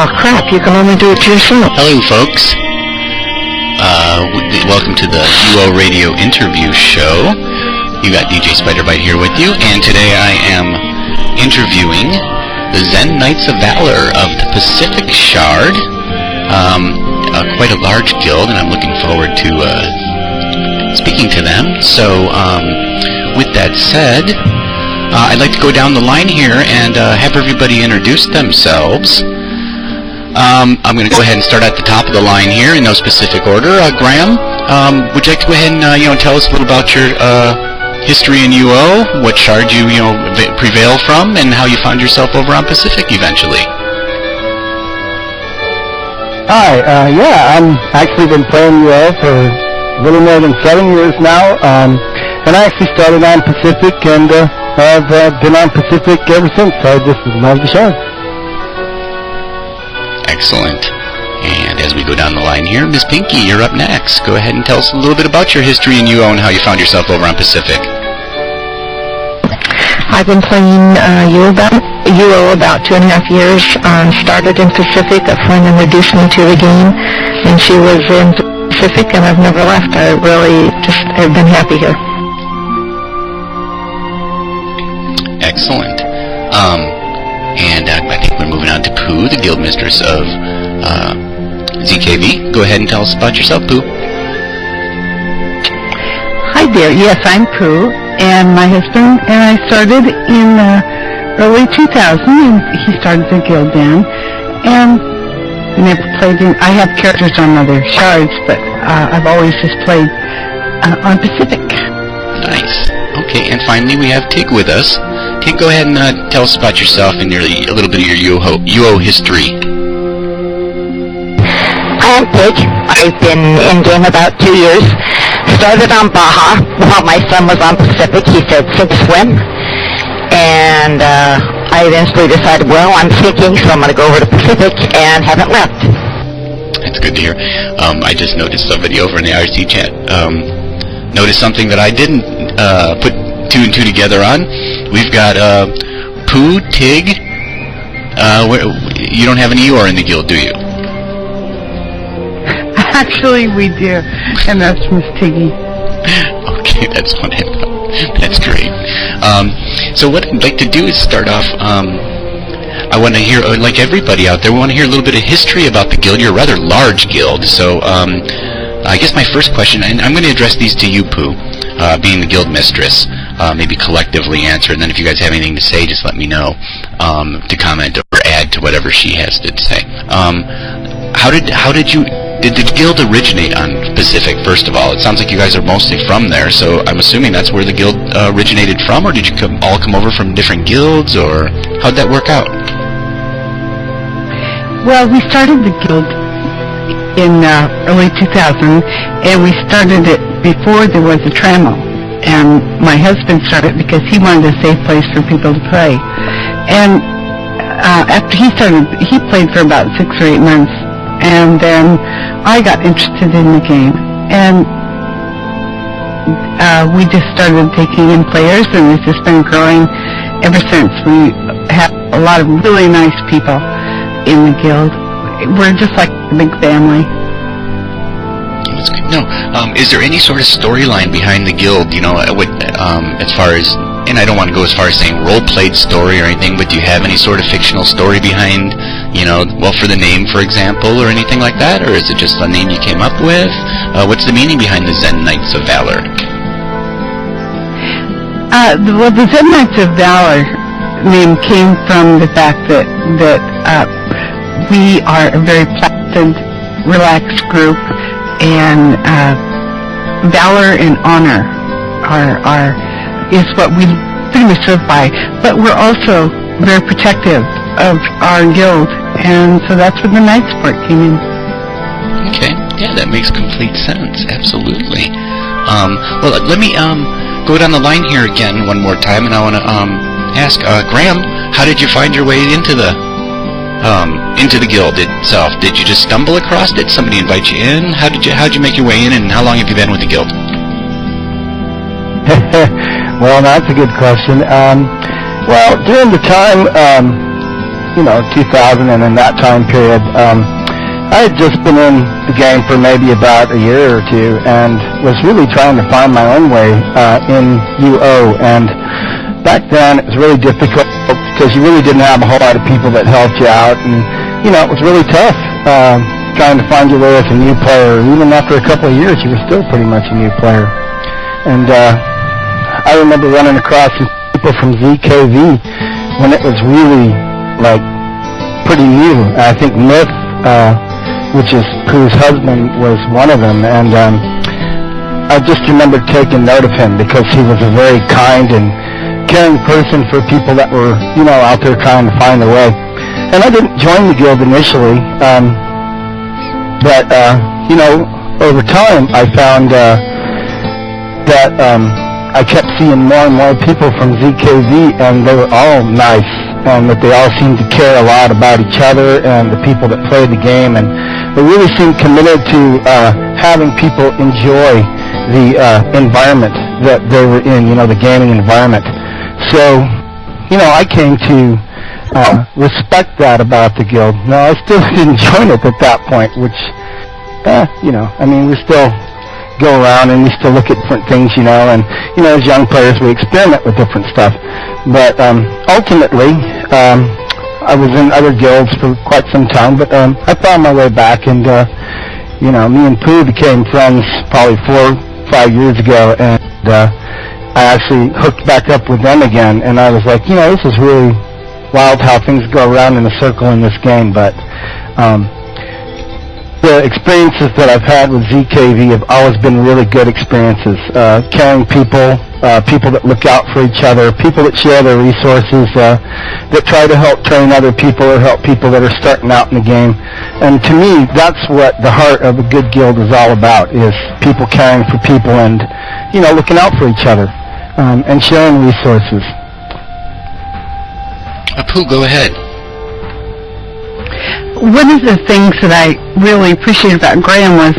Oh, crap, you can only do it to yourself. Hello, folks. Welcome to the UO Radio interview show. You got DJ Spiderbite here with you, and today I am interviewing the Zen Knights of Valor of the Pacific Shard. Quite a large guild, and I'm looking forward to speaking to them. So, with that said, I'd like to go down the line here and have everybody introduce themselves. I'm going to go ahead and start at the top of the line here in no specific order. Graham, would you like to go ahead and tell us a little about your history in UO, what shard you prevail from, and how you found yourself over on Pacific eventually? Hi, I'm actually been playing UO for a little more than 7 years now, and I actually started on Pacific and have been on Pacific ever since, so I just love the shard. Excellent. And as we go down the line here, Miss Pinky, you're up next. Go ahead and tell us a little bit about your history in UO and how you found yourself over on Pacific. I've been playing UO about 2.5 years. Started in Pacific. A friend introduced me to the game, and she was in Pacific, and I've never left. I really just have been happy here. Excellent. And I think we're moving on to Pooh, the guild mistress of ZKV. Go ahead and tell us about yourself, Pooh. Hi there. Yes, I'm Pooh, and my husband and I started in early 2000, and he started the guild then. And never played in. I have characters on other shards, but I've always just played on Pacific. Nice. Okay, and finally we have Tig with us. Tig, go ahead and tell us about yourself and a little bit of your UO history. Hi, I'm Tig. I've been in-game about 2 years. Started on Baja while my son was on Pacific. He said, sink swim. And I eventually decided, well, I'm sinking, so I'm going to go over to Pacific, and haven't left. That's good to hear. I just noticed somebody over in the RC chat noticed something that I didn't put two and two together on. We've got Pooh, Tig. You don't have any UR in the guild, do you? Actually, we do, and that's Miss Tiggy. Okay, that's wonderful. That's great. So what I'd like to do is start off. I want to hear, like everybody out there, we want to hear a little bit of history about the guild. You're a rather large guild, so I guess my first question, and I'm going to address these to you, Pooh, being the guild mistress. Maybe collectively answer, and then if you guys have anything to say, just let me know to comment or add to whatever she has to say. Did the guild originate on Pacific, first of all? It sounds like you guys are mostly from there, so I'm assuming that's where the guild originated from, or did you all come over from different guilds, or how'd that work out? Well, we started the guild in early 2000, and we started it before there was a Tramo. And my husband started because he wanted a safe place for people to play. And after he started, he played for about 6 or 8 months. And then I got interested in the game. And we just started taking in players, and it's just been growing ever since. We have a lot of really nice people in the guild. We're just like a big family. That's good. No, is there any sort of storyline behind the guild? As far as, and I don't want to go as far as saying role-played story or anything, but do you have any sort of fictional story behind, for the name, for example, or anything like that? Or is it just the name you came up with? What's the meaning behind the Zen Knights of Valor? The Zen Knights of Valor name came from the fact that we are a very placid, relaxed group, and valor and honor is what we pretty much live by. But we're also very protective of our guild, and so that's where the Knights part came in. Okay, yeah, that makes complete sense. Absolutely. Well, let me go down the line here again one more time, and I want to ask Graham, how did you find your way into the guild itself? Did you just stumble across it? Somebody invite you in? How'd you make your way in, and how long have you been with the guild? Well, that's a good question. Well, during the time 2000 and in that time period. I had just been in the game for maybe about a year or two and was really trying to find my own way in UO. And back then it was really difficult because you really didn't have a whole lot of people that helped you out. And, it was really tough trying to find your way as a new player. Even after a couple of years, you were still pretty much a new player. And I remember running across some people from ZKV when it was really, pretty new. I think Myth, which is Pooh's husband, was one of them, and I just remember taking note of him because he was a very kind and caring person for people that were, out there trying to find their way. And I didn't join the guild initially, but, over time I found that I kept seeing more and more people from ZKV, and they were all nice, and that they all seemed to care a lot about each other and the people that played the game, and they really seemed committed to having people enjoy the environment that they were in, the gaming environment. So, I came to respect that about the guild. Now, I still didn't join it at that point, which, we still go around and we still look at different things, and, as young players, we experiment with different stuff. But ultimately, I was in other guilds for quite some time, but I found my way back, and, me and Pooh became friends probably 4 or 5 years ago, and I actually hooked back up with them again, and I was like, this is really wild how things go around in a circle in this game, but the experiences that I've had with ZKV have always been really good experiences. Caring people, people that look out for each other, people that share their resources, that try to help train other people or help people that are starting out in the game. And to me, that's what the heart of a good guild is all about, is people caring for people and, looking out for each other, and sharing resources. Pooh, go ahead. One of the things that I really appreciated about Graham was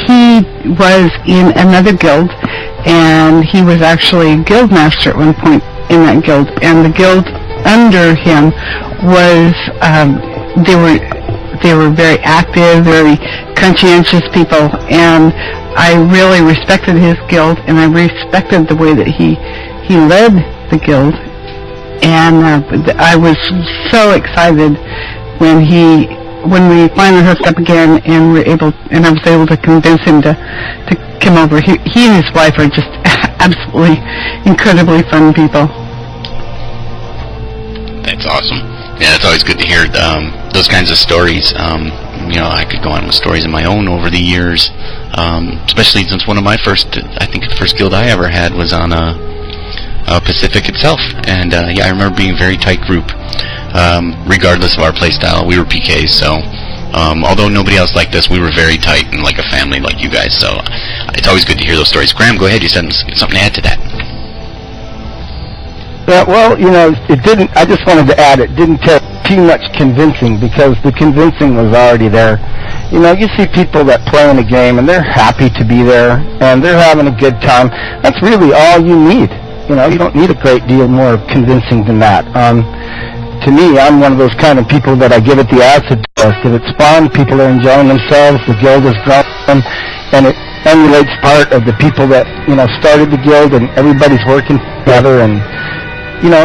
he was in another guild, and he was actually guild master at one point in that guild, and the guild under him was, they were very active, very conscientious people, and I really respected his guild, and I respected the way that he led the guild, and I was so excited when we finally hooked up again, and I was able to convince him to come over. He and his wife are just absolutely incredibly fun people. That's awesome. Yeah, it's always good to hear those kinds of stories. I could go on with stories of my own over the years, especially since one of my the first guild I ever had was on Pacific itself, and I remember being a very tight group. Regardless of our play style, we were PKs, so although nobody else liked us, we were very tight and like a family like you guys, so it's always good to hear those stories. Graham, go ahead, you said something to add to that. Yeah, well, it didn't, I just wanted to add, it didn't take too much convincing, because the convincing was already there. You see people that play in a game and they're happy to be there and they're having a good time. That's really all you need. You don't need a great deal more convincing than that. To me, I'm one of those kind of people that I give it the acid test. If it's fun, people are enjoying themselves, the guild is growing, and it emulates part of the people that, started the guild, and everybody's working together, and,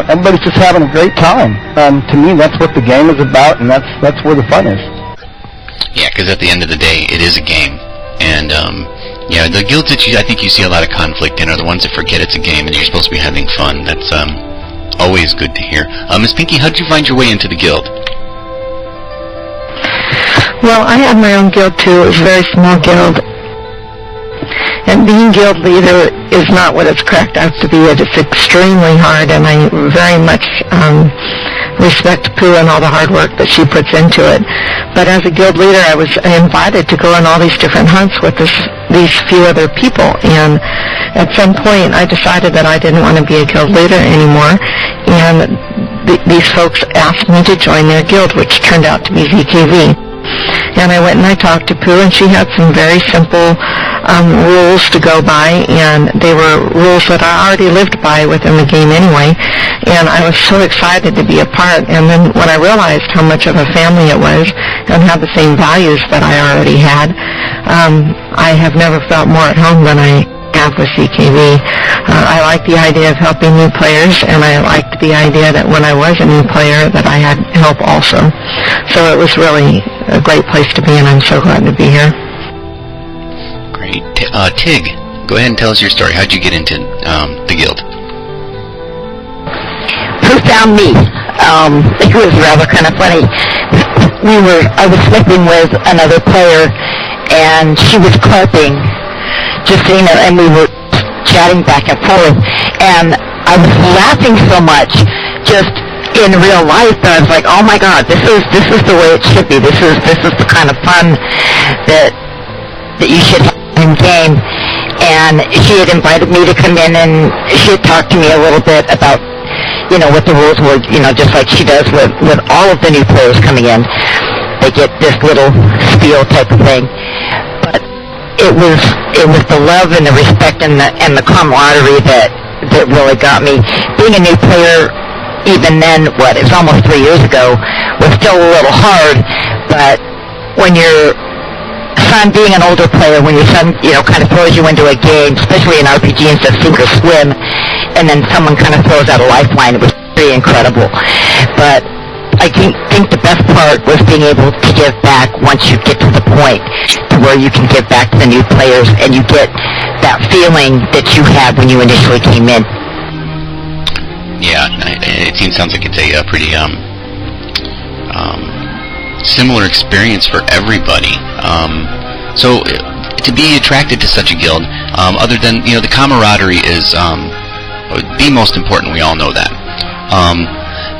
everybody's just having a great time. To me, that's what the game is about, and that's where the fun is. Yeah, because at the end of the day, it is a game, and, the guilds that I think you see a lot of conflict in are the ones that forget it's a game and you're supposed to be having fun. That's, always good to hear. Miss Pinky, how did you find your way into the guild? Well, I had my own guild too. It was a very small guild. And being guild leader is not what it's cracked out to be. It's extremely hard, and I very much respect Pooh and all the hard work that she puts into it. But as a guild leader, I was invited to go on all these different hunts with these few other people, and at some point I decided that I didn't want to be a guild leader anymore, and these folks asked me to join their guild, which turned out to be ZKV. And I went and I talked to Pooh, and she had some very simple rules to go by, and they were rules that I already lived by within the game anyway, and I was so excited to be a part. And then when I realized how much of a family it was and had the same values that I already had, I have never felt more at home than I have with ZKV. I like the idea of helping new players, and I liked the idea that when I was a new player that I had help also. So it was really a great place to be, and I'm so glad to be here. Great. Tig, go ahead and tell us your story. How'd you get into the guild? Who found me? It was rather kind of funny. I was sleeping with another player, and she was clapping, just seeing it, and we were chatting back and forth, and I was laughing so much, just in real life, that I was like, oh my God, this is the way it should be. This is the kind of fun that you should have in game. And she had invited me to come in, and she had talked to me a little bit about, what the rules were, just like she does with all of the new players coming in. They get this little spiel type of thing. But it was the love and the respect and the camaraderie that really got me. Being a new player, even then, it was almost 3 years ago, was still a little hard. But when your son, being an older player, when your son, kind of throws you into a game, especially in RPG instead of sink or swim, and then someone kind of throws out a lifeline, it was pretty incredible. But I think the best part was being able to give back once you get to the point to where you can give back to the new players, and you get that feeling that you had when you initially came in. Yeah, it sounds like it's a pretty similar experience for everybody. So to be attracted to such a guild, other than the camaraderie is the most important. We all know that.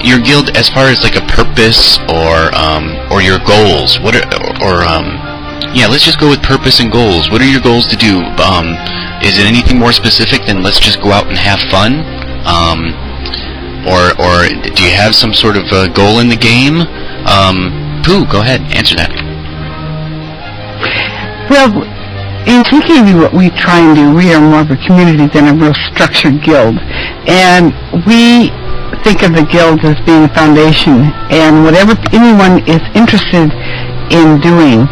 Your guild, as far as like a purpose or your goals, let's just go with purpose and goals. What are your goals to do? Is it anything more specific than let's just go out and have fun? Or do you have some sort of goal in the game? Pooh, go ahead, answer that. Well, in ZKV, what we try and do, we are more of a community than a real structured guild. And we think of the guild as being a foundation, and whatever anyone is interested in doing,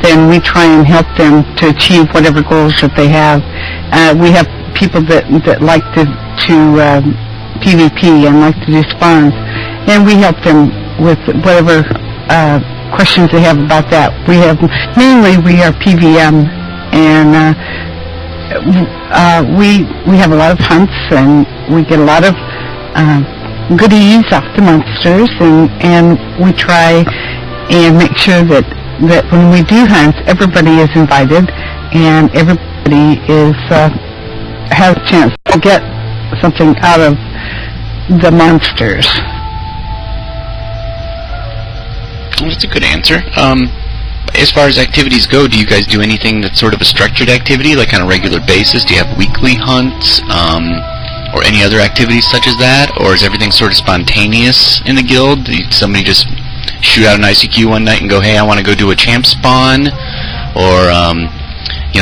then we try and help them to achieve whatever goals that they have. We have people that like to PvP and like to do spawns, and we help them with whatever questions they have about that. We are PVM, and we have a lot of hunts, and we get a lot of goodies off the monsters, and we try and make sure that when we do hunts, everybody is invited, and everybody has a chance to get something out of the monsters. Well, that's a good answer. As far as activities go, do you guys do anything that's sort of a structured activity, like on a regular basis? Do you have weekly hunts, or any other activities such as that? Or is everything sort of spontaneous in the guild? Did somebody just shoot out an ICQ one night and go, hey, I want to go do a champ spawn? Or,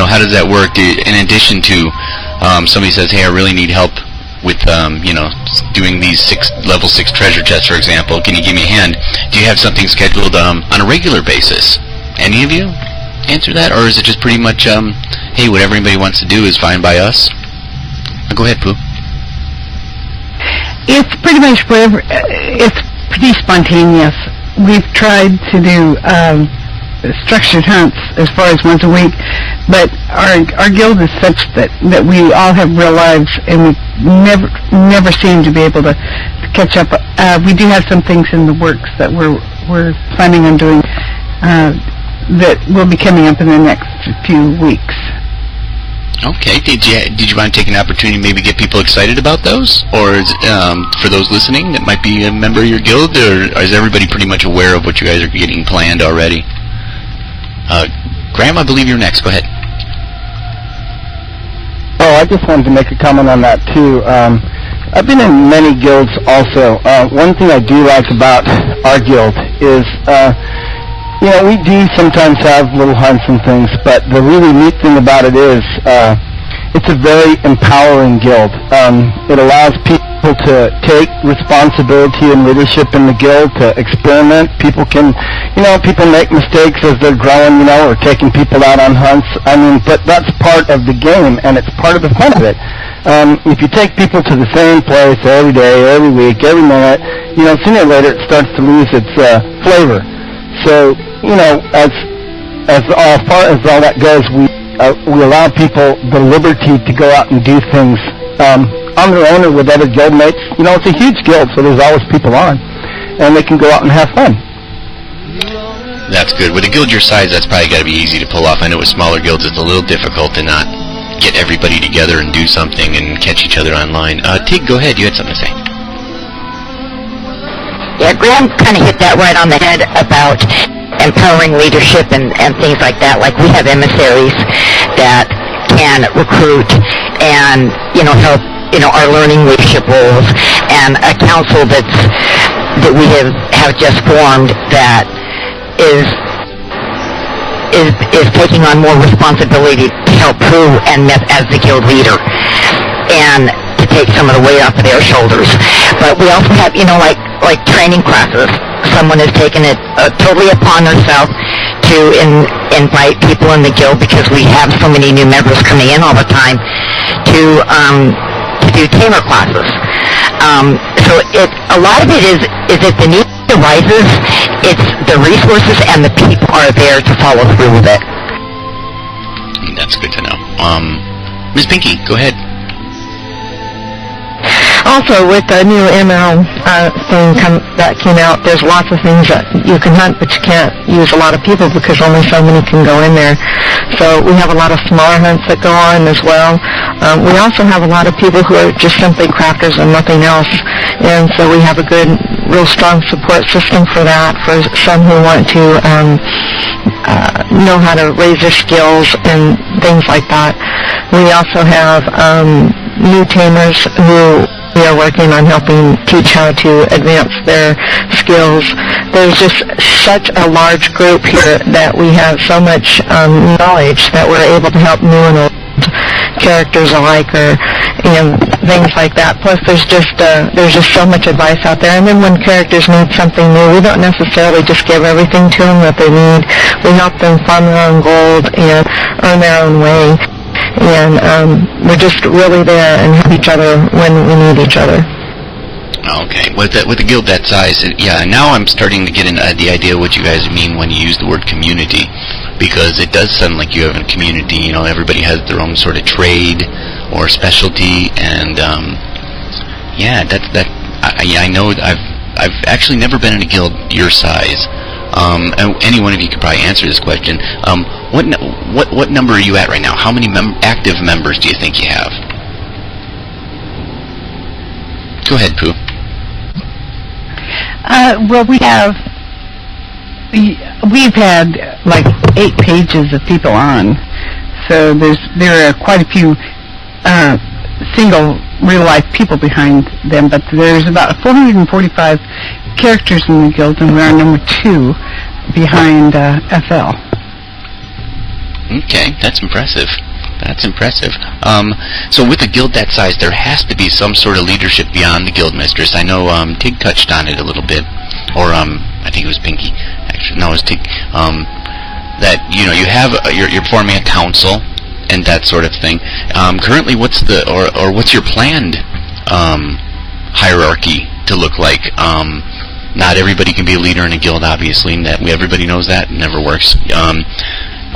how does that work? In addition to somebody says, hey, I really need help with, doing these level 6 treasure chests, for example. Can you give me a hand? Do you have something scheduled on a regular basis? Any of you answer that? Or is it just pretty much, hey, whatever anybody wants to do is fine by us? Go ahead, Pooh. It's pretty much whatever. It's pretty spontaneous. We've tried to do structured hunts as far as once a week, but our guild is such that we all have real lives, and we never seem to be able to catch up. We do have some things in the works that we're planning on doing that will be coming up in the next few weeks. Okay. Did you want to take an opportunity to maybe get people excited about those? Or is, for those listening that might be a member of your guild, or is everybody pretty much aware of what you guys are getting planned already? Graham, I believe you're next. Go ahead. Oh, I just wanted to make a comment on that, too. I've been in many guilds also. One thing I do like about our guild is we do sometimes have little hunts and things, but the really neat thing about it is it's a very empowering guild. It allows people to take responsibility and leadership in the guild, to experiment. People can, people make mistakes as they're growing, or taking people out on hunts. But that's part of the game, and it's part of the fun of it. If you take people to the same place every day, every week, every minute, sooner or later it starts to lose its flavor. So, as far as all that goes, we allow people the liberty to go out and do things on their own or with other guild mates. It's a huge guild, so there's always people on, and they can go out and have fun. That's good. With a guild your size, that's probably got to be easy to pull off. I know with smaller guilds, it's a little difficult to not get everybody together and do something and catch each other online. Tig, go ahead. You had something to say. Yeah, Graham kind of hit that right on the head about empowering leadership and things like that. Like, we have emissaries that can recruit and, help, our learning leadership roles, and a council that we have just formed that is taking on more responsibility to help Prue and Myth as the guild leader, and to take some of the weight off of their shoulders. But we also have, like training classes. Someone has taken it totally upon herself to invite people in the guild, because we have so many new members coming in all the time, to do tamer classes. So a lot of it is if the need arises, it's the resources and the people are there to follow through with it. That's good to know. Ms. Pinky, go ahead. Also, with the new ML thing that came out, there's lots of things that you can hunt, but you can't use a lot of people because only so many can go in there. So we have a lot of smaller hunts that go on as well. We also have a lot of people who are just simply crafters and nothing else, and so we have a good, real strong support system for that, for some who want to know how to raise their skills and things like that. We also have new tamers who we are working on helping teach how to advance their skills. There's just such a large group here that we have so much knowledge that we're able to help new and old characters alike, and things like that. Plus, there's just so much advice out there. And then when characters need something new, we don't necessarily just give everything to them that they need. We help them farm their own gold and earn their own way. And we're just really there and help each other when we need each other. Okay, with a guild that size, yeah, now I'm starting to get the idea what you guys mean when you use the word community, because it does sound like you have a community. Everybody has their own sort of trade or specialty, and yeah, I know I've actually never been in a guild your size. And any one of you could probably answer this question. What number are you at right now? How many active members do you think you have? Go ahead, Pooh. Well, we've had like 8 pages of people on, so there are quite a few single real-life people behind them, but there's about 445 characters in the guild, and we're number 2 behind FL. Okay, that's impressive. That's impressive. So with a guild that size, there has to be some sort of leadership beyond the guild mistress. I know Tig touched on it a little bit, or I think it was Pinky. Actually, no, it was Tig. That you have you're forming a council and that sort of thing. Currently, what's your planned hierarchy to look like? Not everybody can be a leader in a guild, obviously. Everybody knows that. It never works.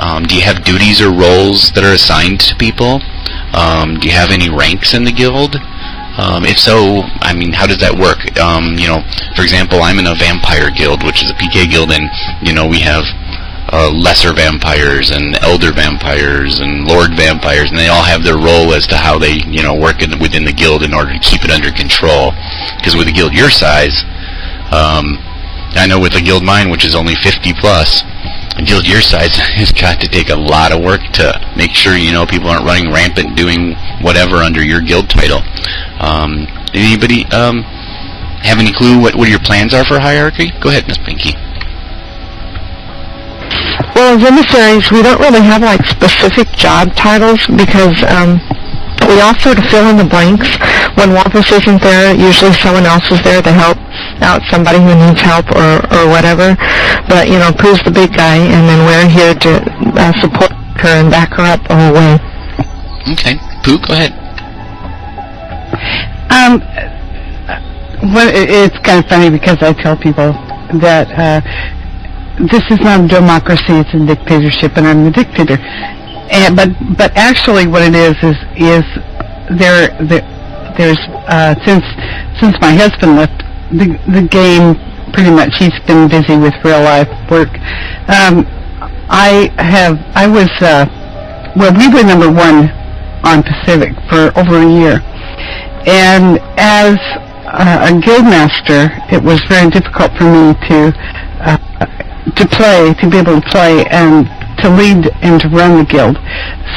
Do you have duties or roles that are assigned to people? Do you have any ranks in the guild? If so, how does that work? For example, I'm in a vampire guild, which is a PK guild, and we have lesser vampires and elder vampires and lord vampires, and they all have their role as to how they work within the guild in order to keep it under control. Because with a guild your size, I know with a guild mine, which is only 50 plus, a guild your size has got to take a lot of work to make sure people aren't running rampant doing whatever under your guild title. Anybody have any clue what your plans are for hierarchy? Go ahead, Miss Pinky. Well, as emissaries, we don't really have like specific job titles because we all sort of fill in the blanks. When Wampus isn't there, usually someone else is there to help out somebody who needs help or whatever. But, you know, Pooh's the big guy, and then we're here to support her and back her up the whole way. Okay. Pooh, go ahead. Well, it's kind of funny because I tell people that this is not a democracy, it's a dictatorship, and I'm the dictator. But actually what it is there's since my husband left the game, pretty much he's been busy with real life work. We were number one on Pacific for over a year, and as a guild master, it was very difficult for me to be able to play and to lead and to run the guild.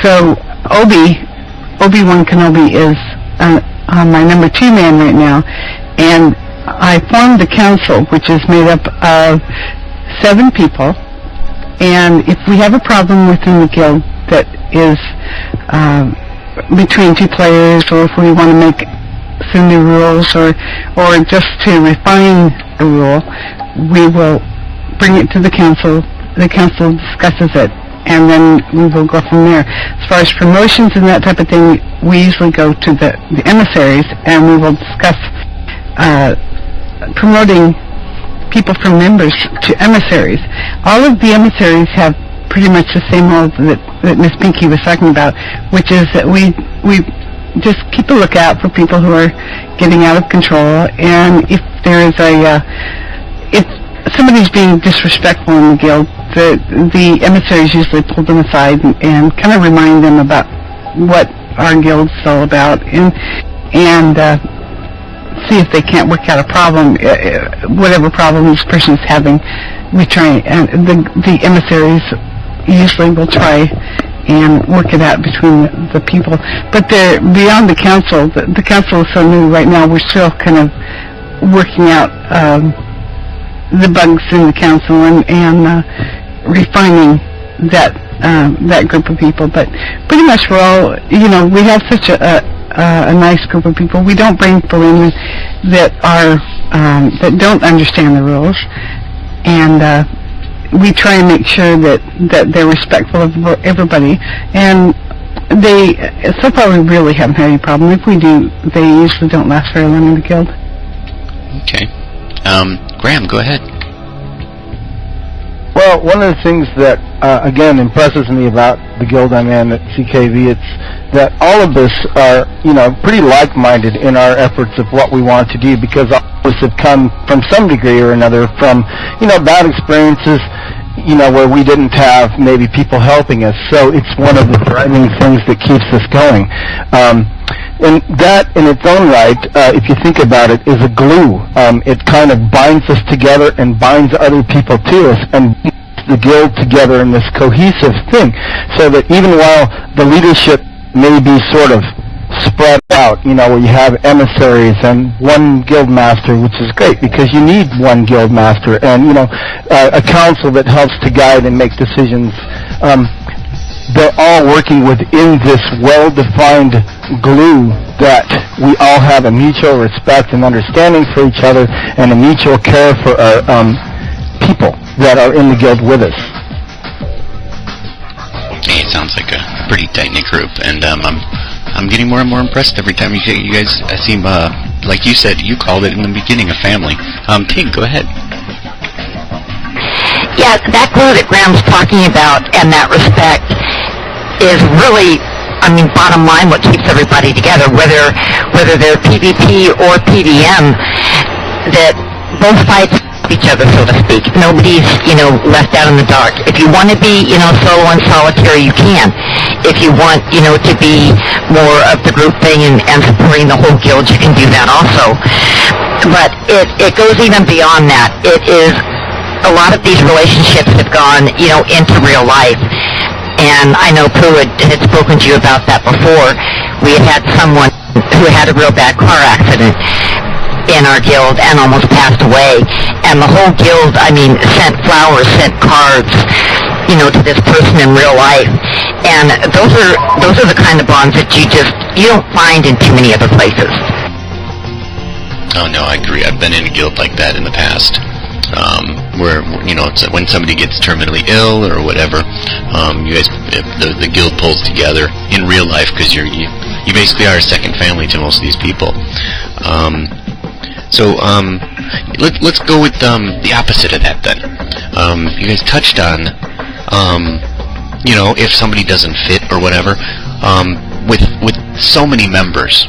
So Obi-Wan Kenobi is my number 2 man right now, and I formed the council, which is made up of 7 people, and if we have a problem within the guild that is between 2 players, or if we want to make some new rules, or just to refine a rule, we will bring it to the council. The council discusses it, and then we will go from there. As far as promotions and that type of thing, we usually go to the emissaries, and we will discuss promoting people from members to emissaries. All of the emissaries have pretty much the same role that Miss Pinky was talking about, which is that we just keep a lookout for people who are getting out of control, and if there is if somebody's being disrespectful in the guild, the emissaries usually pull them aside and kind of remind them about what our guild's all about, and see if they can't work out a problem, whatever problem this person is having. We try, and the emissaries usually will try and work it out between the people. But beyond the council, the council is so new right now, we're still kind of working out the bugs in the council and refining that group of people. But pretty much we're all, we have such a nice group of people. We don't bring people in that don't understand the rules, and we try and make sure that they're respectful of everybody. And so far we really haven't had any problem. If we do, they usually don't last very long in the guild. Okay. Graham, go ahead. Well, one of the things that, again, impresses me about the guild I'm in at ZKV, it's that all of us are, pretty like-minded in our efforts of what we want to do, because all of us have come from some degree or another from, bad experiences, where we didn't have maybe people helping us. So it's one of the driving things that keeps us going. And that, in its own right, if you think about it, is a glue. It kind of binds us together and binds other people to us and binds the guild together in this cohesive thing, so that even while the leadership may be sort of spread out, where you have emissaries and one guild master, which is great because you need one guild master, and, a council that helps to guide and make decisions. They're all working within this well-defined glue that we all have a mutual respect and understanding for each other and a mutual care for our people that are in the guild with us. Hey, it sounds like a pretty tight-knit group, and I'm getting more and more impressed every time you guys seem, like you said, you called it in the beginning, a family. Ting, go ahead. Yeah, that glue that Graham's talking about and that respect is really, bottom line, what keeps everybody together, whether they're PvP or PvM, that both sides help each other, so to speak. Nobody's, left out in the dark. If you want to be, solo and solitary, you can. If you want, to be more of the group thing and supporting the whole guild, you can do that also. But it goes even beyond that. It is, a lot of these relationships have gone, into real life. And I know Pooh had spoken to you about that before. We had someone who had a real bad car accident in our guild and almost passed away. And the whole guild, sent flowers, sent cards, to this person in real life. And those are the kind of bonds that you don't find in too many other places. Oh no, I agree. I've been in a guild like that in the past, where it's when somebody gets terminally ill or whatever, you guys, the guild pulls together in real life because you basically are a second family to most of these people. Let's go with the opposite of that then. You guys touched on, if somebody doesn't fit or whatever, with so many members,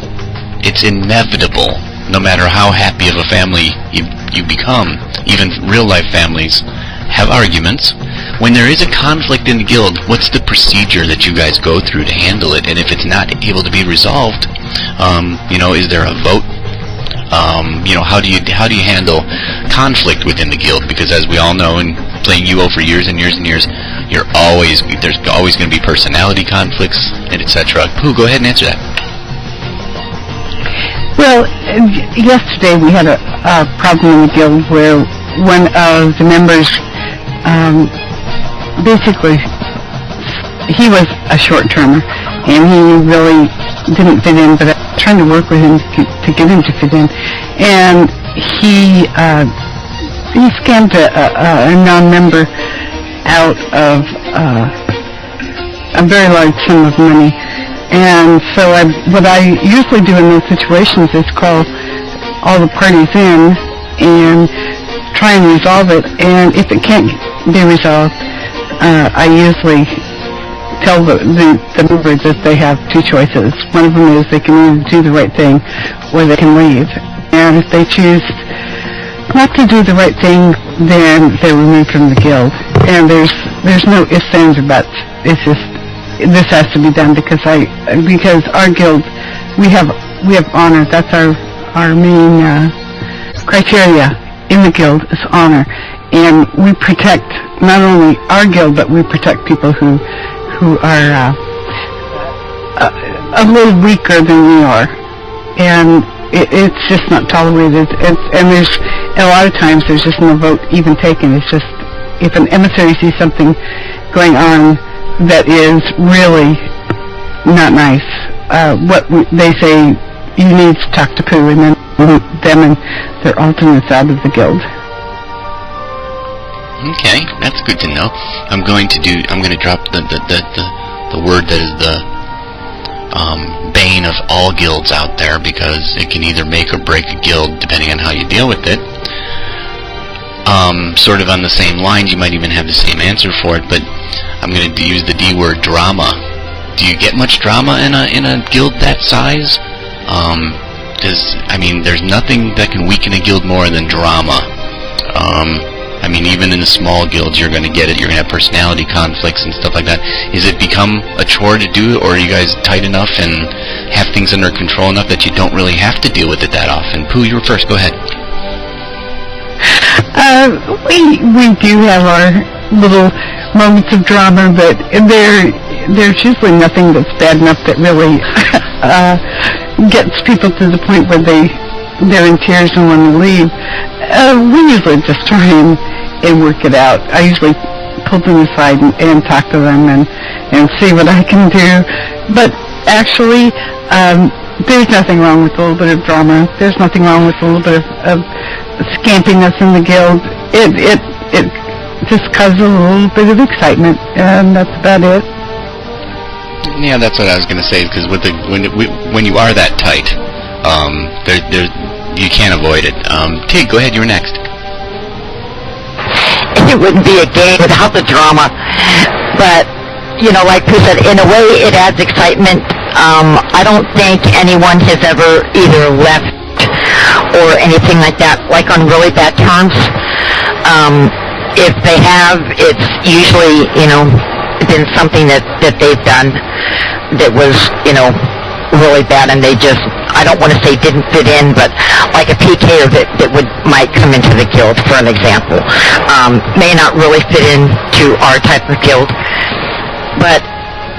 it's inevitable. No matter how happy of a family you become, even real-life families have arguments. When there is a conflict in the guild, what's the procedure that you guys go through to handle it? And if it's not able to be resolved, is there a vote? How do you handle conflict within the guild? Because as we all know, in playing UO for years and years and years, there's always going to be personality conflicts and etc. Pooh, go ahead and answer that. Well, yesterday we had a problem in the guild where one of the members, basically, he was a short-termer, and he really didn't fit in, but I was trying to work with him to get him to fit in. And he scammed a non-member out of a very large sum of money. And so what I usually do in those situations is call all the parties in and try and resolve it. And if it can't be resolved, I usually tell the members that they have two choices. One of them is they can either do the right thing or they can leave. And if they choose not to do the right thing, then they're removed from the guild. And there's no ifs, ands, or buts. It's just, this has to be done because our guild, we have honor. That's our main criteria in the guild is honor, and we protect not only our guild but we protect people who are a little weaker than we are, and it's just not tolerated. And there's a lot of times there's just no vote even taken. It's just if an emissary sees something going on that is really not nice, they say, you need to talk to Pooh, and then them and their alternates out of the guild. Okay, that's good to know. I'm going to drop the word that is the bane of all guilds out there, because it can either make or break a guild depending on how you deal with it. Sort of on the same lines, you might even have the same answer for it, but I'm going to use the D word, drama. Do you get much drama in a guild that size? There's nothing that can weaken a guild more than drama. Even in the small guilds, you're going to get it. You're going to have personality conflicts and stuff like that. Is it become a chore to do, or are you guys tight enough and have things under control enough that you don't really have to deal with it that often? Pooh, you were first. Go ahead. We do have our little moments of drama, but there's usually nothing that's bad enough that really gets people to the point where they're in tears and want to leave. We usually just try and work it out. I usually pull them aside and talk to them and see what I can do. But actually, there's nothing wrong with a little bit of drama. There's nothing wrong with a little bit of scampiness in the guild. It just causes a little bit of excitement, and that's about it. Yeah, that's what I was going to say, because when you are that tight, you can't avoid it. Tig, go ahead, you're next. It wouldn't be a game without the drama, but like Pooh said, in a way it adds excitement. I don't think anyone has ever either left or anything like that, like on really bad terms. If they have, it's usually been something that they've done that was really bad, and they just, I don't want to say didn't fit in, but like a PKer that might come into the guild, for an example, may not really fit into our type of guild. But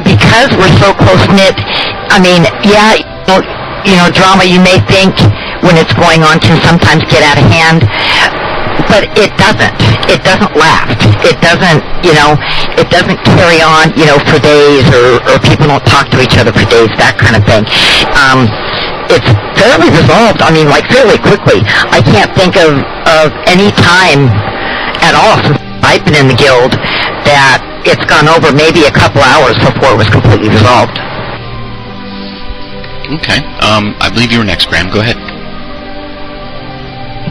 because we're so close-knit, drama, you may think when it's going on can sometimes get out of hand, but it doesn't. It doesn't last. It doesn't, it doesn't carry on, for days, or people don't talk to each other for days, that kind of thing. It's fairly resolved, fairly quickly. I can't think of any time at all since I've been in the guild that it's gone over maybe a couple hours before it was completely resolved. Okay. I believe you were next, Graham. Go ahead.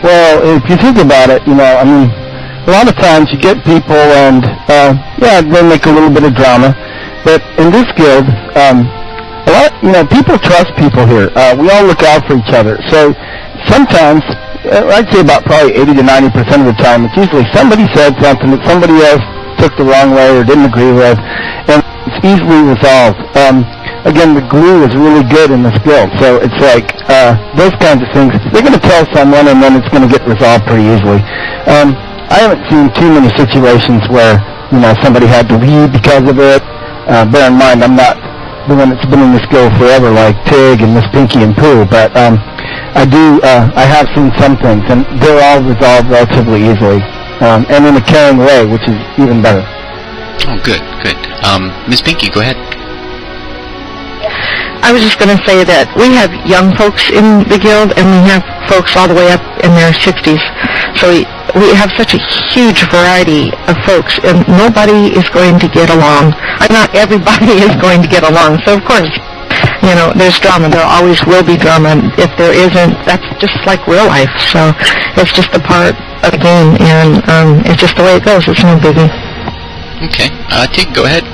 Well, if you think about it, a lot of times you get people and, they make a little bit of drama. But in this guild, a lot, people trust people here. We all look out for each other. So sometimes, I'd say about probably 80 to 90% of the time, it's usually somebody said something that somebody else took the wrong way or didn't agree with, and it's easily resolved. Again, the glue is really good in this guild, so it's like those kinds of things. They're going to tell someone, and then it's going to get resolved pretty easily. I haven't seen too many situations where somebody had to leave because of it. Bear in mind, I'm not the one that's been in this guild forever, like Tig and Miss Pinky and Pooh, but I have seen some things, and they're all resolved relatively easily, and in a caring way, which is even better. Oh, good. Miss Pinky, go ahead. I was just going to say that we have young folks in the guild, and we have folks all the way up in their 60s. So we have such a huge variety of folks, and nobody is going to get along. Not everybody is going to get along. So, of course, there's drama. There always will be drama. If there isn't, that's just like real life. So it's just a part of the game, and it's just the way it goes. It's no biggie. Okay. Tig, go ahead.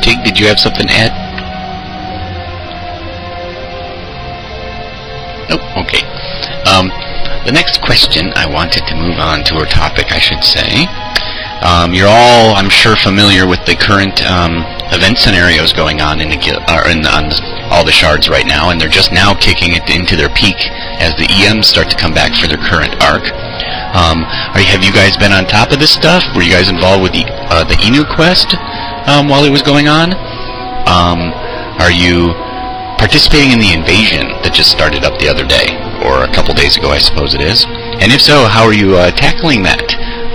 Tig, did you have something to add? Oh, okay. The next question, I wanted to move on to our topic, I should say. You're all, I'm sure, familiar with the current event scenarios going on in the on all the shards right now, and they're just now kicking it into their peak as the EMs start to come back for their current arc. Have you guys been on top of this stuff? Were you guys involved with the Inu quest while it was going on? Are you participating in the invasion that just started up the other day, or a couple days ago, I suppose it is? And if so, how are you tackling that?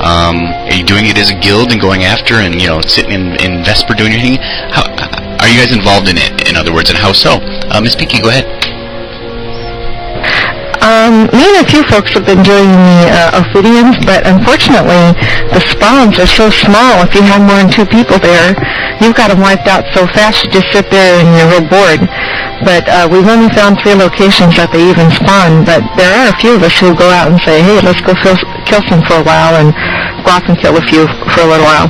Are you doing it as a guild and going after and, sitting in Vesper doing your thing? How are you guys involved in it, in other words, and how so? Miss Pinky, go ahead. Me and a few folks have been doing the Ophidians, but unfortunately the spawns are so small. If you have more than 2 people there, you've got them wiped out so fast you just sit there and you're real bored. But we've only found 3 locations that they even spawn, but there are a few of us who go out and say, hey, let's go kill some for a while, and go off and kill a few for a little while.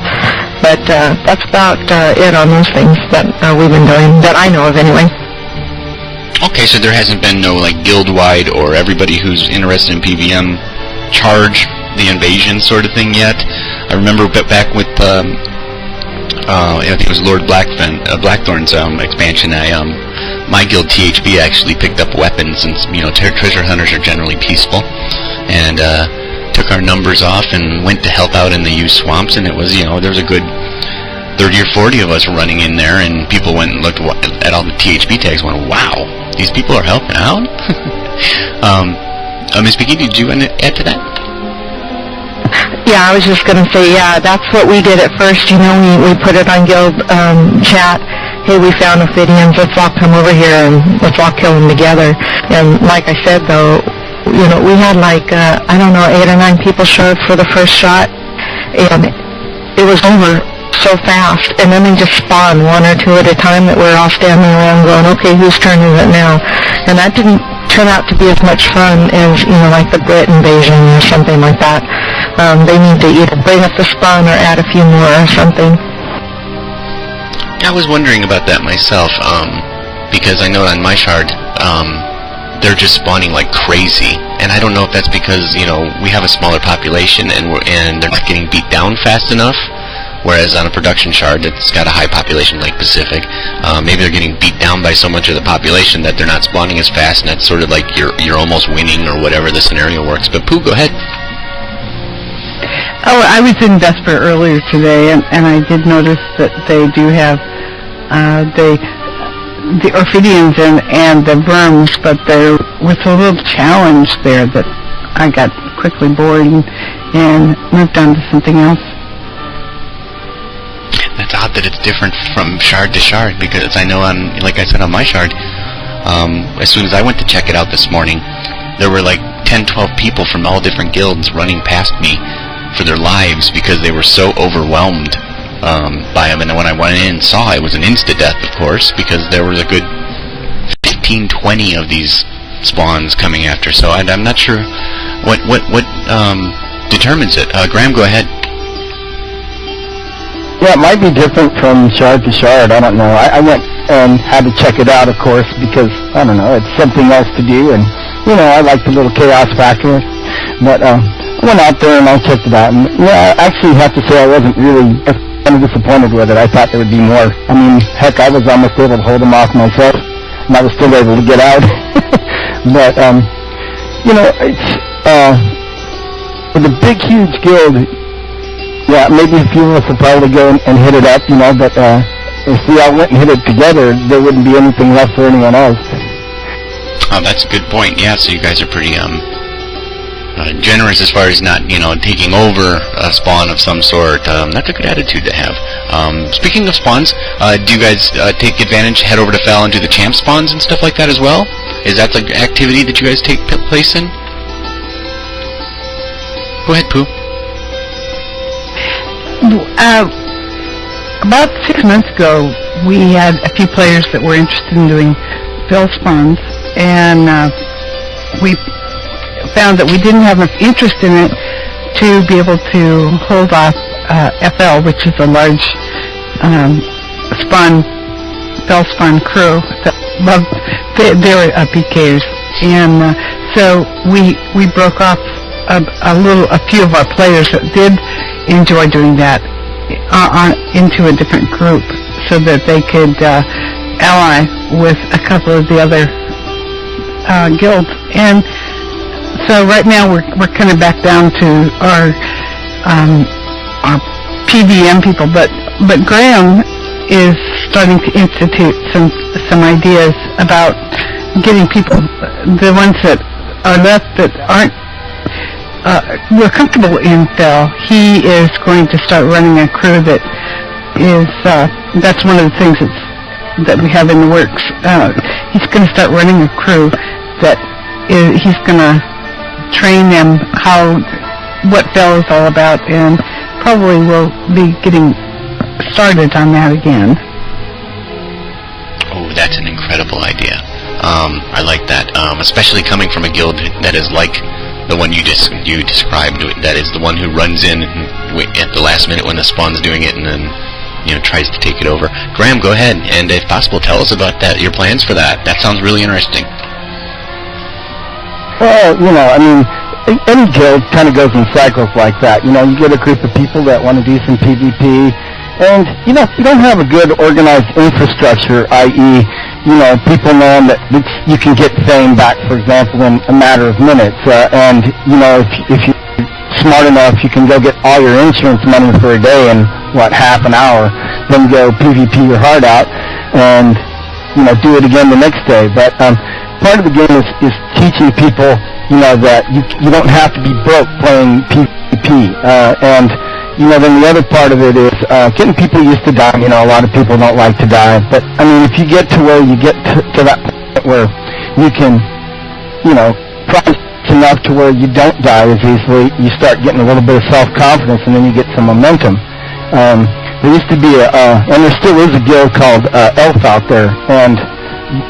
But that's about it on those things that we've been doing, that I know of anyway. Okay, so there hasn't been no guild-wide or everybody who's interested in PVM charge the invasion sort of thing yet. I remember back with I think it was Lord Blackthorn's expansion. My guild THB actually picked up weapons, since treasure hunters are generally peaceful, and took our numbers off and went to help out in the U swamps. And it was there was a good 30 or 40 of us running in there, and people went and looked at all the THB tags, and went, wow, these people are helping out. Ms. Pinky, did you want to add to that? Yeah, I was just going to say, that's what we did at first. We put it on guild chat. Hey, we found Ophidians. Let's all come over here and let's all kill them together. And like I said, though, we had 8 or 9 people show up for the first shot, and it was over so fast, and then they just spawned 1 or 2 at a time that we're all standing around going, okay, whose turn is it now? And that didn't turn out to be as much fun as, like the Brit invasion or something like that. They need to either bring up the spawn or add a few more or something. I was wondering about that myself, because I know on my shard, they're just spawning like crazy, and I don't know if that's because, we have a smaller population and they're not getting beat down fast enough. Whereas on a production shard that's got a high population like Pacific, maybe they're getting beat down by so much of the population that they're not spawning as fast, and that's sort of like you're almost winning or whatever the scenario works. But Pooh, go ahead. Oh, I was in Vesper earlier today, and I did notice that they do have the Orphidians and the Worms, but there was a little challenge there that I got quickly bored and moved on to something else. That's odd that it's different from shard to shard, because I know like I said, on my shard, as soon as I went to check it out this morning, there were like 10, 12 people from all different guilds running past me for their lives because they were so overwhelmed by them. And then when I went in and saw, it was an insta-death, of course, because there was a good 15, 20 of these spawns coming after. So I'm not sure what determines it. Graham, go ahead. Yeah, it might be different from shard to shard. I don't know. I went and had to check it out, of course, because, I don't know, it's something else to do, and, you know, I like the little chaos factor. But I went out there and I checked it out, and, yeah, I actually have to say I wasn't really kind of disappointed with it. I thought there would be more. I mean, heck, I was almost able to hold them off myself, and I was still able to get out. But, you know, it's, with a big, huge guild, yeah, maybe a few of us would probably go and hit it up, you know, but if we all went and hit it together, there wouldn't be anything left for anyone else. Oh, that's a good point. Yeah, so you guys are pretty generous as far as not, you know, taking over a spawn of some sort. That's a good attitude to have. Speaking of spawns, do you guys take advantage, head over to Fel and do the champ spawns and stuff like that as well? Is that the activity that you guys take place in? Go ahead, Pooh. About 6 months ago, we had a few players that were interested in doing Fel spawns, and we found that we didn't have enough interest in it to be able to hold off FL, which is a large Fel spawn crew that love their PKs, and so we broke off a few of our players that did enjoy doing that into a different group, so that they could ally with a couple of the other guilds. And so right now we're kind of back down to our PVM people, but Graham is starting to institute some ideas about getting people, the ones that are left that aren't we're comfortable in Fel. He is going to start running a crew that is that's one of the things that we have in the works. He's going to start running a crew that he's going to train them what Fel is all about, and probably will be getting started on that again. Oh, that's an incredible idea. I like that, especially coming from a guild that is like the one you described, that is the one who runs in at the last minute when the spawn's doing it, and then, you know, tries to take it over. Graham, go ahead, and if possible, tell us about that, your plans for that. That sounds really interesting. Well, you know, I mean, any guild kind of goes in cycles like that. You know, you get a group of people that want to do some PvP, and, you know, you don't have a good organized infrastructure, i.e., you know, people knowing that you can get fame back, for example, in a matter of minutes. And, you know, if you're smart enough, you can go get all your insurance money for a day in, half an hour, then go PvP your heart out and, you know, do it again the next day. But part of the game is teaching people, you know, that you don't have to be broke playing PvP. And, you know, then the other part of it is getting people used to dying. You know, a lot of people don't like to die. But, I mean, if you get to where you get to that point where you can, you know, practice enough to where you don't die as easily, you start getting a little bit of self-confidence, and then you get some momentum. There used to be and there still is a guild called Elf out there. And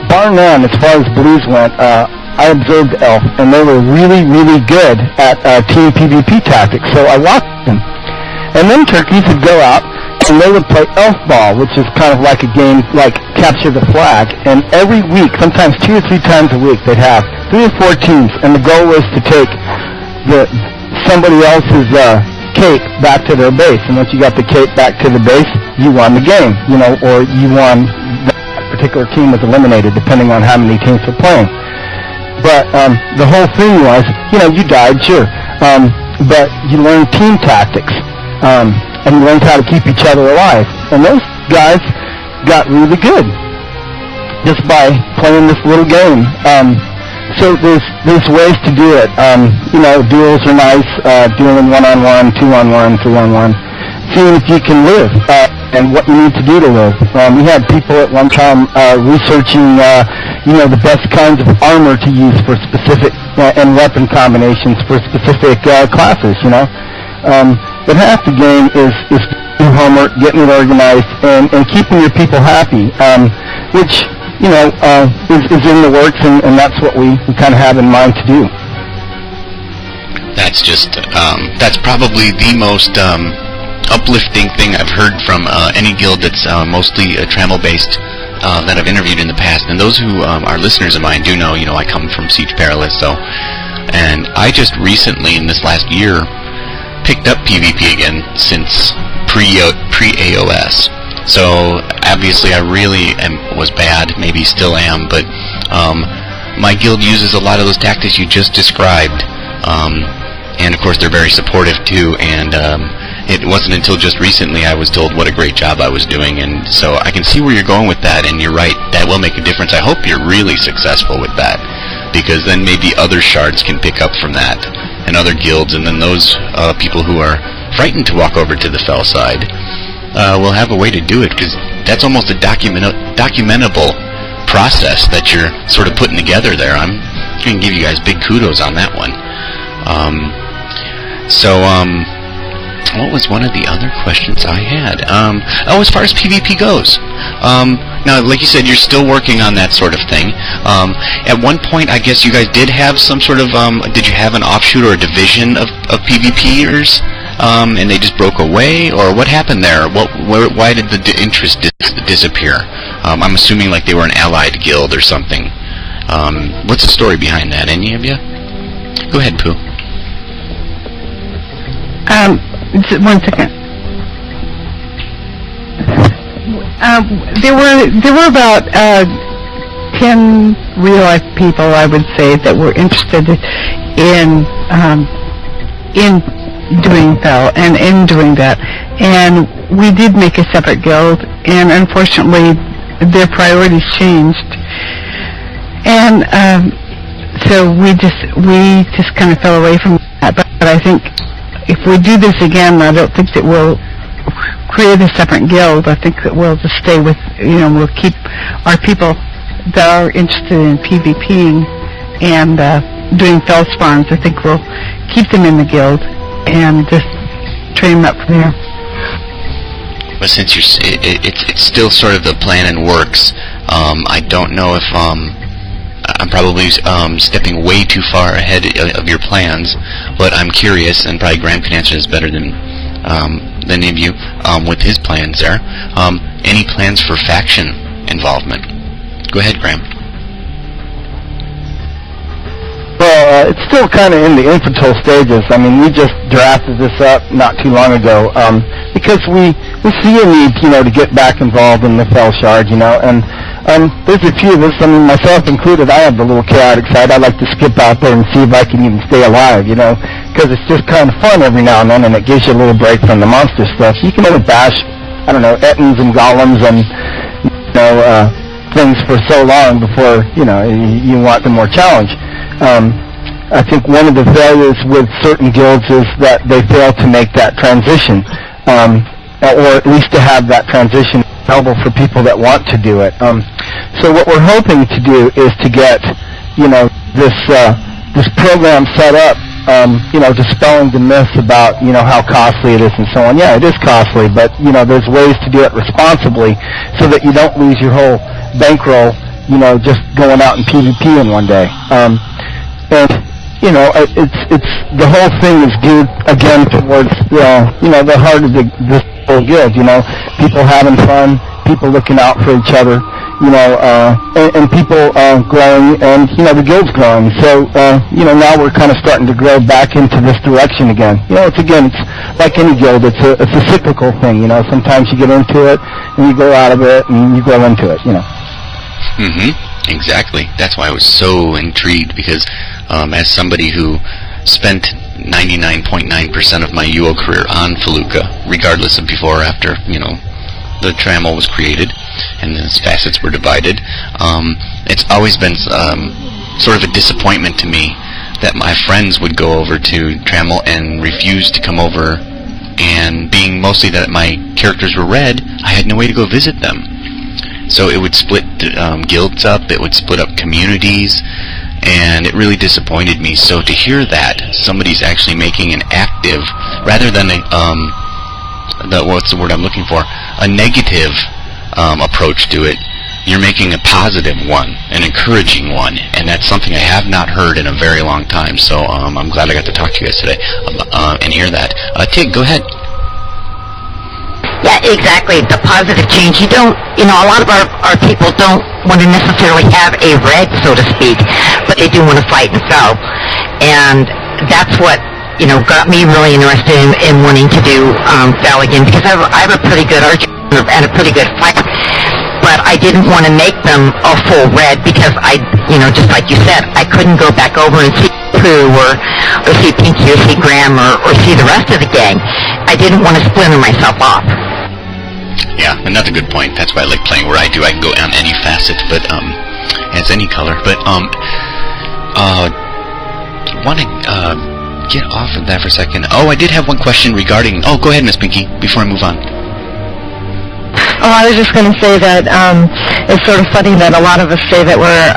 bar none, as far as blues went, I observed Elf, and they were really, really good at team PvP tactics. So I watched them. And then turkeys would go out, and they would play Elf Ball, which is kind of like a game like Capture the Flag. And every week, sometimes 2 or 3 times a week, they'd have 3 or 4 teams, and the goal was to take somebody else's cape back to their base. And once you got the cape back to the base, you won the game, you know, or you won, that particular team was eliminated, depending on how many teams were playing. But the whole thing was, you know, you died, sure, but you learned team tactics. And you learned how to keep each other alive. And those guys got really good. just by playing this little game. So there's ways to do it. Duels are nice, dueling 1-on-1, 2-on-1, 3-on-1, seeing if you can live, and what you need to do to live. We had people at one time researching, the best kinds of armor to use for specific, and weapon combinations for specific classes, But half the game is doing homework, getting it organized, and keeping your people happy, which is in the works, and that's what we kind of have in mind to do. That's just, that's probably the most uplifting thing I've heard from any guild that's mostly Trammel-based that I've interviewed in the past. And those who are listeners of mine do know, I come from Siege Perilous, and I just recently, in this last year, picked up PvP again since pre-AOS. So obviously I really was bad, maybe still am, but my guild uses a lot of those tactics you just described, and of course they're very supportive too, and it wasn't until just recently I was told what a great job I was doing, and so I can see where you're going with that, and you're right, that will make a difference. I hope you're really successful with that, because then maybe other shards can pick up from that, and other guilds, and then those people who are frightened to walk over to the fell side will have a way to do it, because that's almost a documentable process that you're sort of putting together there. I'm going to give you guys big kudos on that one. What was one of the other questions I had? As far as PvP goes, now, like you said, you're still working on that sort of thing. At one point, I guess you guys did have some sort of, did you have an offshoot or a division of PvPers? And they just broke away, or what happened there? Why did the interest disappear? I'm assuming like they were an allied guild or something. What's the story behind that? Any of you? Go ahead, Pooh. One second. There were about 10 real-life people, I would say, that were interested in doing Fell and in doing that, and we did make a separate guild, and unfortunately their priorities changed, and so we just kind of fell away from that. But I think if we do this again, I don't think that we'll create a separate guild. I think that we'll just stay with, we'll keep our people that are interested in PvPing and doing Fell spawns. I think we'll keep them in the guild and just train them up from there. But since it's still sort of the plan and works, I don't know if I'm probably stepping way too far ahead of your plans, but I'm curious, and probably Graham can answer this better than any of you with his plans there. Any plans for faction involvement? Go ahead, Graham. Well, it's still kind of in the infantile stages. I mean, we just drafted this up not too long ago because we see a need, to get back involved in the Fell Shard, and there's a few of us, myself included, I have the little chaotic side. I like to skip out there and see if I can even stay alive, because it's just kind of fun every now and then, and it gives you a little break from the monster stuff. You can only bash, Ettins and Golems and, things for so long before, you want the more challenge. I think one of the failures with certain guilds is that they fail to make that transition, or at least to have that transition available for people that want to do it. So what we're hoping to do is to get, this program set up, dispelling the myths about, how costly it is and so on. Yeah, it is costly, but, there's ways to do it responsibly so that you don't lose your whole bankroll, just going out in PvP in one day. It's the whole thing is geared again towards the heart of this whole guild. People having fun, people looking out for each other, and people growing, and the guild's growing. So now we're kind of starting to grow back into this direction again. It's like any guild. It's a cyclical thing. Sometimes you get into it and you go out of it and you grow into it. Exactly. That's why I was so intrigued, because as somebody who spent 99.9% of my UO career on Felucca, regardless of before or after, the Trammel was created, and the facets were divided. It's always been sort of a disappointment to me that my friends would go over to Trammel and refuse to come over, and being mostly that my characters were red, I had no way to go visit them. So it would split guilds up, it would split up communities, and it really disappointed me. So to hear that somebody's actually making an active, rather than what's the word I'm looking for, a negative approach to it, you're making a positive one, an encouraging one, and that's something I have not heard in a very long time. So I'm glad I got to talk to you guys today and hear that. Tig, go ahead. Yeah, exactly. The positive change. A lot of our people don't want to necessarily have a red, so to speak, but they do want to fight and go. And that's what, got me really interested in wanting to do Val again, because I have a pretty good archer and a pretty good fighter. But I didn't want to make them a full red because just like you said, I couldn't go back over and see Pooh or see Pinky or see Graham or see the rest of the gang. I didn't want to splinter myself off. Yeah, and that's a good point. That's why I like playing where I do. I can go on any facet, but as any color. But want to get off of that for a second. Oh, I did have one question regarding. Oh, go ahead, Miss Pinky, before I move on. Oh, I was just going to say that it's sort of funny that a lot of us say that we're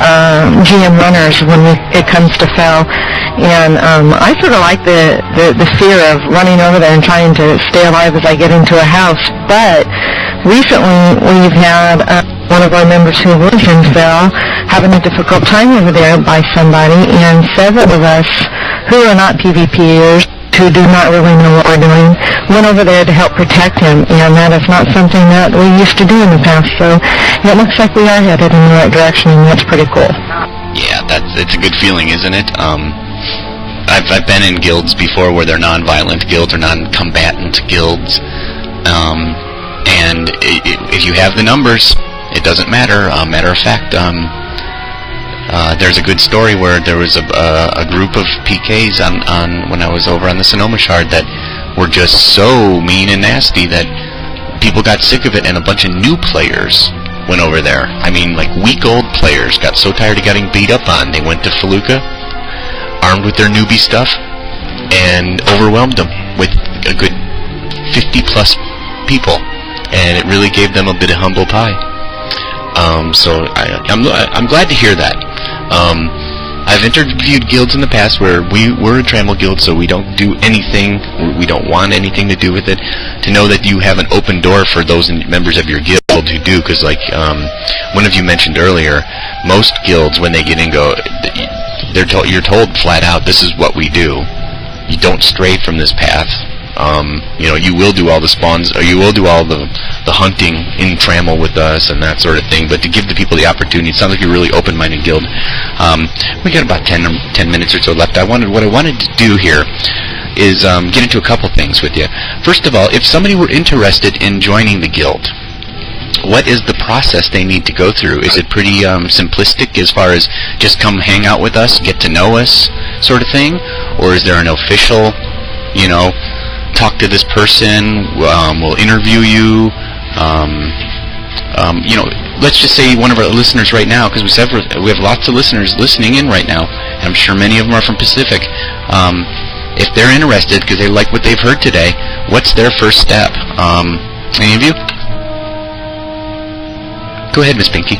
GM runners when it comes to FEL, and I sort of like the fear of running over there and trying to stay alive as I get into a house. But recently we've had one of our members who lives in FEL having a difficult time over there by somebody, and several of us who are not PvPers, who do not really know what we're doing, went over there to help protect him, and that is not something that we used to do in the past. So it looks like we are headed in the right direction, and that's pretty cool. Yeah, it's a good feeling, isn't it? I've been in guilds before where they're non-violent guilds or non-combatant guilds, and if you have the numbers, it doesn't matter. Matter of fact, there's a good story where there was a group of PKs on when I was over on the Sonoma Shard that were just so mean and nasty that people got sick of it, and a bunch of new players went over there. I mean, like week-old players got so tired of getting beat up on, they went to Feluca, armed with their newbie stuff, and overwhelmed them with a good 50-plus people, and it really gave them a bit of humble pie. So I'm glad to hear that. I've interviewed guilds in the past where we're a Trammel guild, so we don't do anything, we don't want anything to do with it. To know that you have an open door for those members of your guild who do, because like one of you mentioned earlier, most guilds when they get in you're told flat out, this is what we do. You don't stray from this path. You will do all the spawns, or you will do all the hunting in Trammel with us and that sort of thing, but to give the people the opportunity, it sounds like you're a really open-minded guild. We got about 10 minutes or so left. What I wanted to do here is get into a couple things with you. First of all, if somebody were interested in joining the guild, what is the process they need to go through? Is it pretty simplistic as far as just come hang out with us, get to know us sort of thing? Or is there an official, talk to this person, we'll interview you, let's just say one of our listeners right now, because we have lots of listeners listening in right now, and I'm sure many of them are from Pacific. If they're interested because they like what they've heard today, what's their first step? Any of you? Go ahead, Miss Pinky.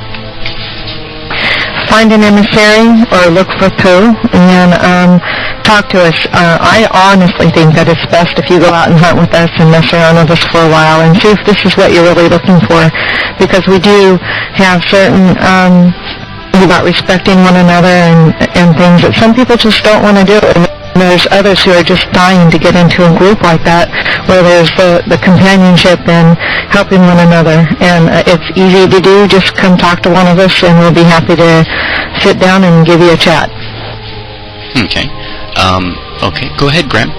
Find an emissary or look for Pooh and talk to us. I honestly think that it's best if you go out and hunt with us and mess around with us for a while and see if this is what you're really looking for, because we do have certain about respecting one another and things that some people just don't want to do. And there's others who are just dying to get into a group like that, where there's the companionship and helping one another. And it's easy to do. Just come talk to one of us, and we'll be happy to sit down and give you a chat. Okay. Okay. Go ahead, Graham.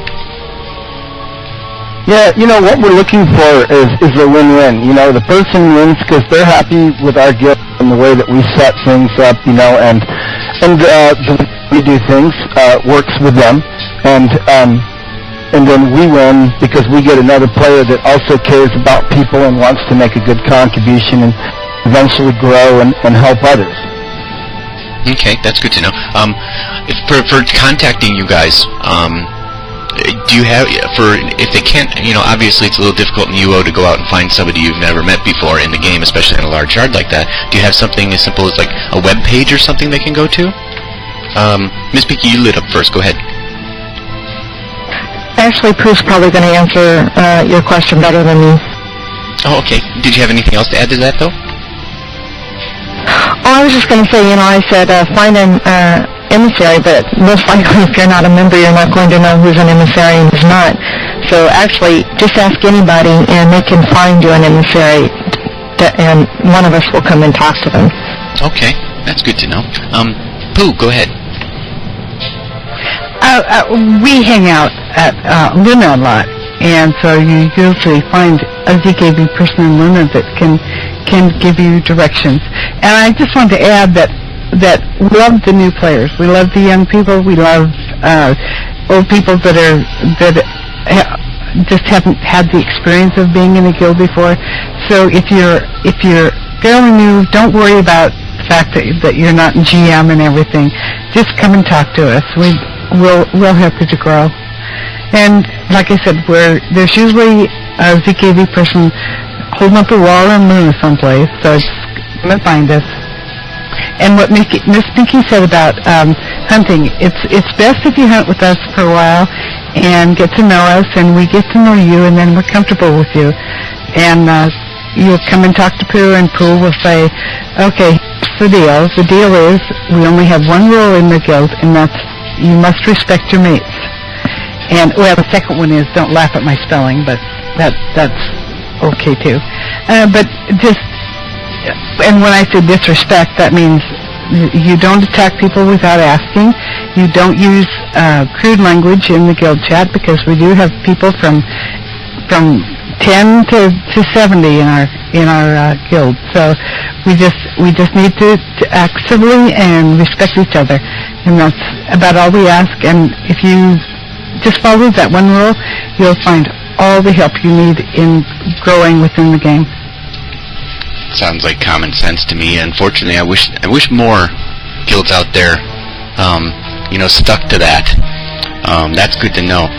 Yeah, what we're looking for is a win-win. The person wins because they're happy with our guild and the way that we set things up, and the way we do things works with them, and then we win because we get another player that also cares about people and wants to make a good contribution, and eventually grow and help others. Okay, that's good to know. For contacting you guys, do you have, if they can't, obviously it's a little difficult in UO to go out and find somebody you've never met before in the game, especially in a large yard like that. Do you have something as simple as like a web page or something they can go to? Ms. Pinky, you lit up first. Go ahead. Actually, Pooh's probably going to answer your question better than me. Oh, okay. Did you have anything else to add to that, though? Oh, I was just going to say, I said find an emissary, but most likely if you're not a member, you're not going to know who's an emissary and who's not. So actually, just ask anybody, and they can find you an emissary, and one of us will come and talk to them. Okay, that's good to know. Pooh, go ahead. We hang out at Luna a lot, and so you usually find a ZKV person in Luna that can give you directions. And I just want to add that we love the new players. We love the young people. We love old people that just haven't had the experience of being in a guild before. So if you're fairly new, don't worry about the fact that you're not in GM and everything. Just come and talk to us. We'll help you to grow. And like I said, there's usually a ZKV person holding up a wall in Luna someplace, so just come and find us. And what Miss Pinky said about hunting, it's best if you hunt with us for a while and get to know us, and we get to know you, and then we're comfortable with you. And you'll come and talk to Pooh, and Pooh will say, okay, here's the deal. The deal is we only have one rule in the guild, and that's you must respect your mates. And, well, the second one is don't laugh at my spelling, but that's okay, too. But just, and when I say disrespect, that means you don't attack people without asking. You don't use crude language in the guild chat, because we do have people from 10 to 70 in our guild. So we just need to act civilly and respect each other, and that's about all we ask. And if you just follow that one rule, you'll find all the help you need in growing within the game. Sounds like common sense to me. Unfortunately, I wish more guilds out there, stuck to that. That's good to know.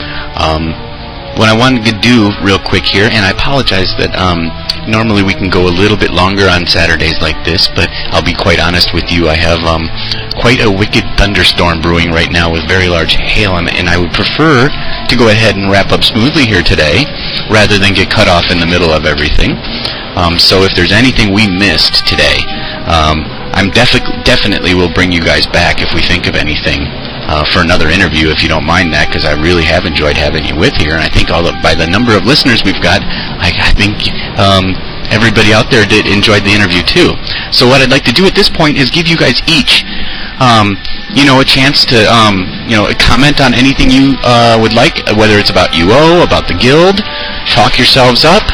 What I wanted to do real quick here, and I apologize that normally we can go a little bit longer on Saturdays like this, but I'll be quite honest with you, I have quite a wicked thunderstorm brewing right now with very large hail, and I would prefer to go ahead and wrap up smoothly here today rather than get cut off in the middle of everything. So if there's anything we missed today, I'm definitely will bring you guys back if we think of anything for another interview, if you don't mind that, because I really have enjoyed having you with here, and I think by the number of listeners we've got, I think everybody out there enjoyed the interview too. So what I'd like to do at this point is give you guys each, a chance to, comment on anything you would like, whether it's about UO, about the guild, talk yourselves up,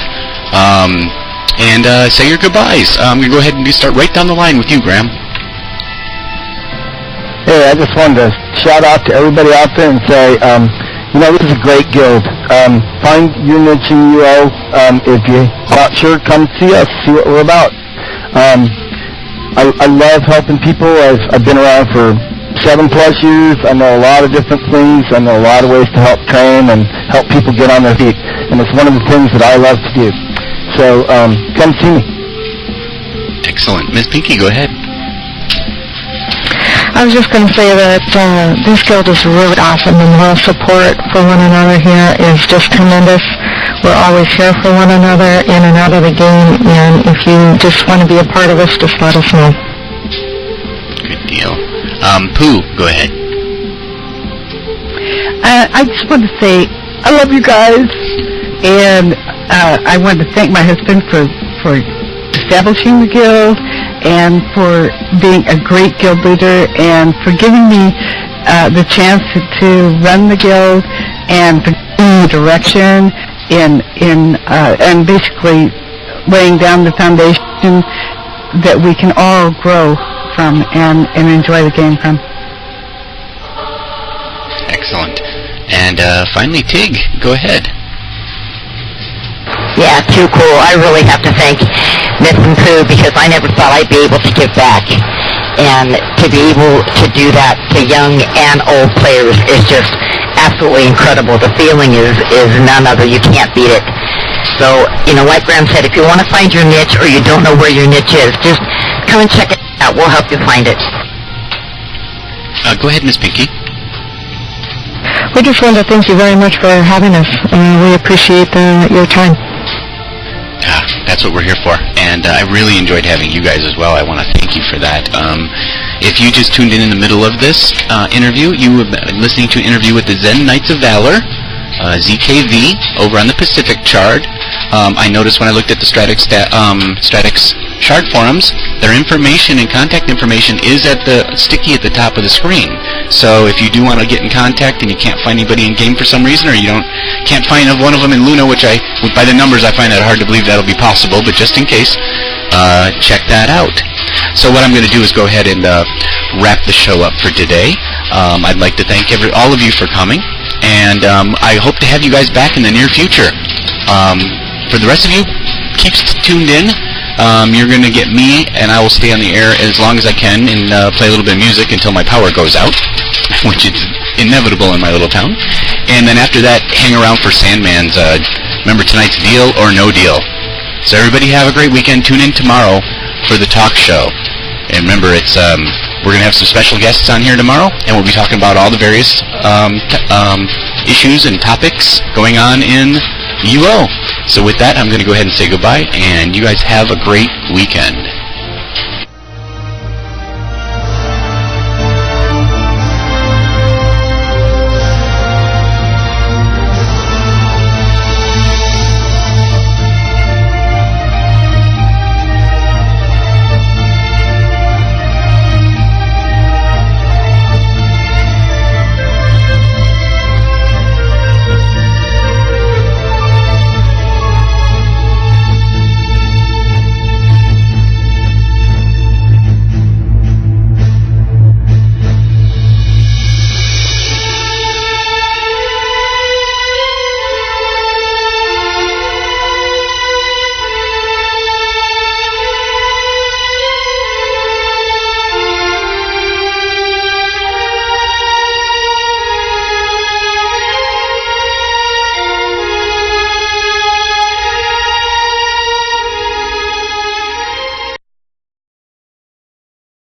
and say your goodbyes. I'm going to go ahead and start right down the line with you, Graham. Hey, I just wanted to shout out to everybody out there and say, this is a great guild. Find your niche in UO. If you're not sure, come see us, see what we're about. I love helping people. I've been around for 7+ years. I know a lot of different things. I know a lot of ways to help train and help people get on their feet. And it's one of the things that I love to do. So come see me. Excellent. Ms. Pinky, go ahead. I was just going to say that this guild is really awesome, and the support for one another here is just tremendous. We're always here for one another in and out of the game, and if you just want to be a part of us, just let us know. Good deal. Pooh, go ahead. I just want to say I love you guys, and I want to thank my husband for establishing the guild, and for being a great guild leader, and for giving me the chance to run the guild, and for giving me direction and basically laying down the foundation that we can all grow from and enjoy the game from. Excellent. And finally, Tig, go ahead. Yeah, too cool. I really have to thank Miss and Pooh because I never thought I'd be able to give back. And to be able to do that to young and old players is just absolutely incredible. The feeling is none other. You can't beat it. So, like Graham said, if you want to find your niche or you don't know where your niche is, just come and check it out. We'll help you find it. Go ahead, Miss Pinky. We just want to thank you very much for having us. We appreciate your time. That's what we're here for, and I really enjoyed having you guys as well. I want to thank you for that. If you just tuned in the middle of this interview, you were listening to an interview with the Zen Knights of Valor, ZKV, over on the Pacific chart. I noticed when I looked at the Stratix Shard forums, their information and contact information is sticky at the top of the screen. So if you do want to get in contact and you can't find anybody in game for some reason, or you can't find one of them in Luna, which by the numbers I find it hard to believe that'll be possible, but just in case, check that out. So what I'm going to do is go ahead and wrap the show up for today. I'd like to thank all of you for coming, and I hope to have you guys back in the near future. For the rest of you, keep tuned in. You're going to get me, and I will stay on the air as long as I can and play a little bit of music until my power goes out, which is inevitable in my little town. And then after that, hang around for Sandman's, remember tonight's Deal or No Deal. So everybody have a great weekend. Tune in tomorrow for the talk show. And remember, we're going to have some special guests on here tomorrow, and we'll be talking about all the various issues and topics going on in UO. So with that, I'm going to go ahead and say goodbye, and you guys have a great weekend.